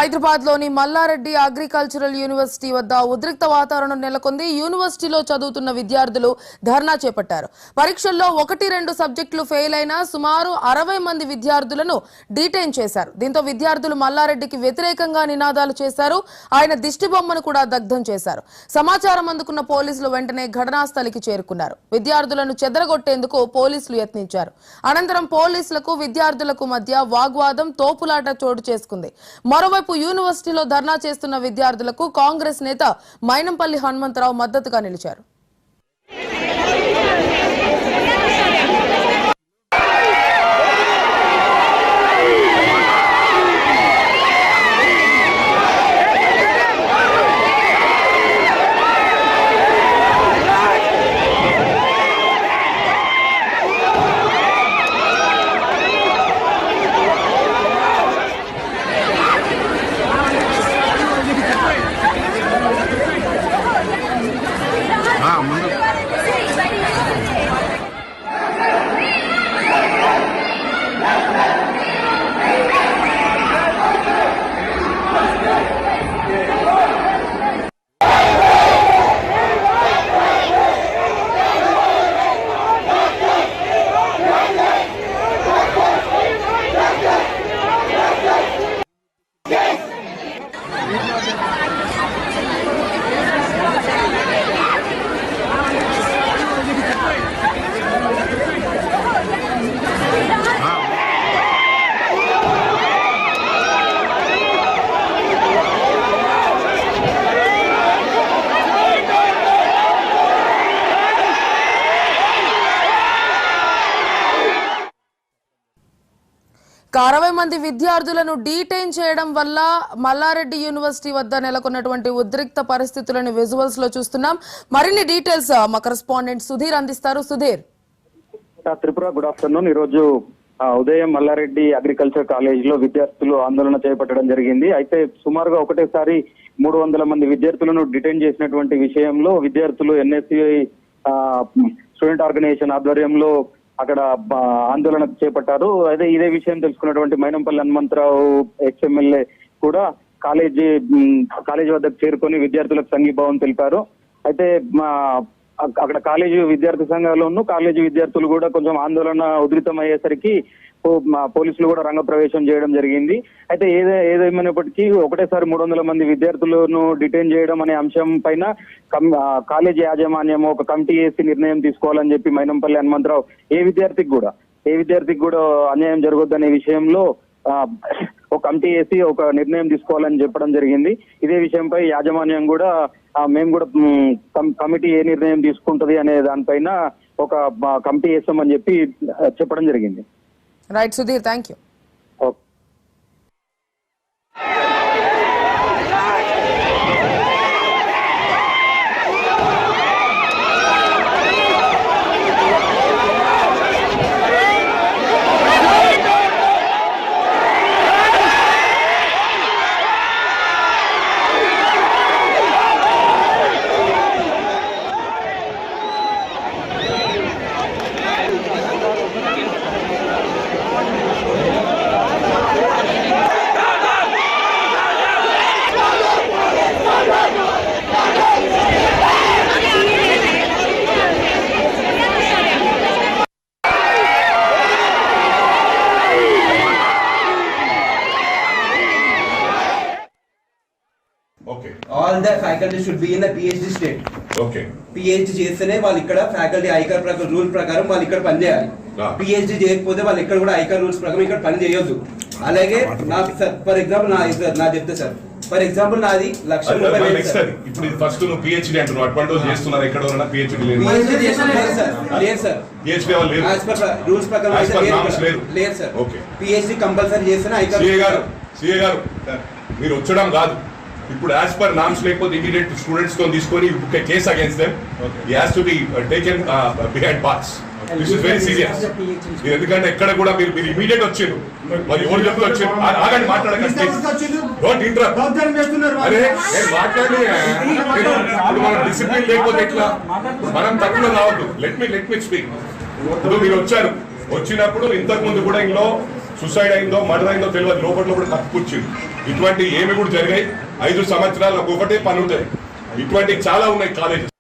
హైదరాబాద్లోని Mallareddy agricultural university వద్ద ఉద్రిక్త వాతావరణం నెలకొంది. యూనివర్సిటీలో చదువుతున్న విద్యార్థులు ధర్నా చేపట్టారు. పరీక్షల్లో 1-2 సబ్జెక్టులు ఫెయిల్ అయిన సుమారు 60 మంది విద్యార్థులను డీటైన్ చేశారు. దీంతో విద్యార్థులు మల్లారెడ్డికి వ్యతిరేకంగా నినాదాలు చేశారు. ఆయన దిష్టిబొమ్మను కూడా దగ్ధం చేశారు. సమాచారం అందుకున్న పోలీసులు వెంటనే ఘటనాస్థలికి చేరుకున్నారు. విద్యార్థులను చెదరగొట్టేందుకు పోలీసులు యత్నించారు. అనంతరం పోలీసులకు విద్యార్థులకు మధ్య వాగ్వాదం, తోపులాట చోటు చేసుకుంది. మరోవైపు యూనివర్సిటీలో ధర్నా చేస్తున్న విద్యార్థులకు కాంగ్రెస్ నేత మైనంపల్లి హనుమంతరావు మద్దతుగా నిలిచారు. అరవై మంది విద్యార్థులను డీటైన్ చేయడం వల్ల మల్లారెడ్డి యూనివర్సిటీ వద్ద నెలకొన్నటువంటి ఉద్రిక్త పరిస్థితులను విజువల్స్ లో చూస్తున్నాం. మరిన్ని డీటెయిల్స్ మా కరెస్పాండెంట్ సుధీర్ అందిస్తారు. సుధీర్. Tripura, good afternoon. ఈ రోజు ఉదయం మల్లారెడ్డి అగ్రికల్చర్ కాలేజ్ లో విద్యార్థులు ఆందోళన చేపట్టడం జరిగింది. అయితే సుమారుగా ఒకటేసారి 300 మంది విద్యార్థులను డిటైన్ చేసినటువంటి విషయంలో విద్యార్థులు ఎన్ఎస్యుఐ స్టూడెంట్ ఆర్గనైజేషన్ ఆధ్వర్యంలో అక్కడ ఆందోళన చేపట్టారు. అయితే ఇదే విషయం తెలుసుకున్నటువంటి మైనంపల్లి హనుమంతరావు ఎక్స్ఎమ్మెల్యే కూడా కాలేజీ వద్దకు చేరుకొని విద్యార్థులకు సంఘీభావం తెలిపారు. అయితే అక్కడ కాలేజీ విద్యార్థి సంఘాలను కాలేజీ విద్యార్థులు కూడా కొంచెం ఆందోళన ఉధృతం అయ్యేసరికి పోలీసులు కూడా రంగప్రవేశం చేయడం జరిగింది. అయితే ఏదేమైనప్పటికీ ఒకటేసారి 300 మంది విద్యార్థులను డిటైన్ చేయడం అనే అంశం పైన కాలేజీ యాజమాన్యం ఒక కమిటీ వేసి నిర్ణయం తీసుకోవాలని చెప్పి మైనంపల్లి హనుమంతరావు ఏ విద్యార్థికి కూడా అన్యాయం జరగొద్దనే విషయంలో ఒక కమిటీ వేసి ఒక నిర్ణయం తీసుకోవాలని చెప్పడం జరిగింది. ఇదే విషయంపై యాజమాన్యం కూడా మేము కూడా కమిటీ ఏ నిర్ణయం తీసుకుంటది అనే దానిపైన ఒక కమిటీ వేస్తామని చెప్పి చెప్పడం జరిగింది. Right Sudheer, thank you. Okay. All the faculty should be in the PhD state. Okay. PhD చేస్తేనే వాళ్ళు ఇక్కడ ఫ్యాకల్టీ ఐకార్ ప్రకారం రూల్ ప్రకారం వాళ్ళు ఇక్కడ పని చేయాలి. PhD చేయకపోతే వాళ్ళు ఇక్కడ కూడా ఐకార్ రూల్స్ ప్రకారం ఇక్కడ పని చేయొద్దు. అలాగే నాకు సార్ ఫర్ ఎగ్జాంపుల్ నా చెప్తే సార్ ఫర్ ఎగ్జాంపుల్ నాది 1,30,000. ఇప్పుడు ఫస్ట్ నువ్వు PhD అంటున్నావు, అడ్వాంటేజ్ చేస్తున్నారు ఎక్కడ ఉన్నా PhD లేదు. PhD చేస్తున్నారు సార్, లేదు సార్. PhD వాళ్ళు లేదు. యాజ్ పర్ రూల్స్ ప్రకారం లేదు సార్. ఓకే. PhD కంపల్సరీ చేస్తేనే ఐకార్. సిఏ గారు మీరు వచ్చడం కాదు. ఇప్పుడు యాజ్ పర్ నామ్స్ లేకపోతే ఇమీడియట్ స్టూడెంట్స్ తో తీసుకొని case against them he has to be taken behind bars. This is very serious. ఎందుకంటే ఎక్కడ కూడా మీరు ఇమీడియట్ వచ్చారు, మరి ఎవరు చెప్తే వచ్చారు ఆగండి, మాట్లాడకండి. Don't interrupt. అరే నేను మాట్లాడి మనం డిసిప్లిన్ లేకపోతే ఎట్లా, మనం తప్పులో రావద్దు. Let me speak. ఇప్పుడు మీరు వచ్చారు, వచ్చినప్పుడు ఇంతకు ముందు కూడా ఇందులో సుసైడ్ అయిందో మర్డర్ అయిందో తెలియదు, లోపల కత్తిపుచ్చింది. ఇటువంటి ఏమి కూడా జరిగాయి. 5 సంవత్సరాలు ఒకటే పని ఉంటుంది. ఇటువంటి చాలా ఉన్నాయి కాలేజెస్.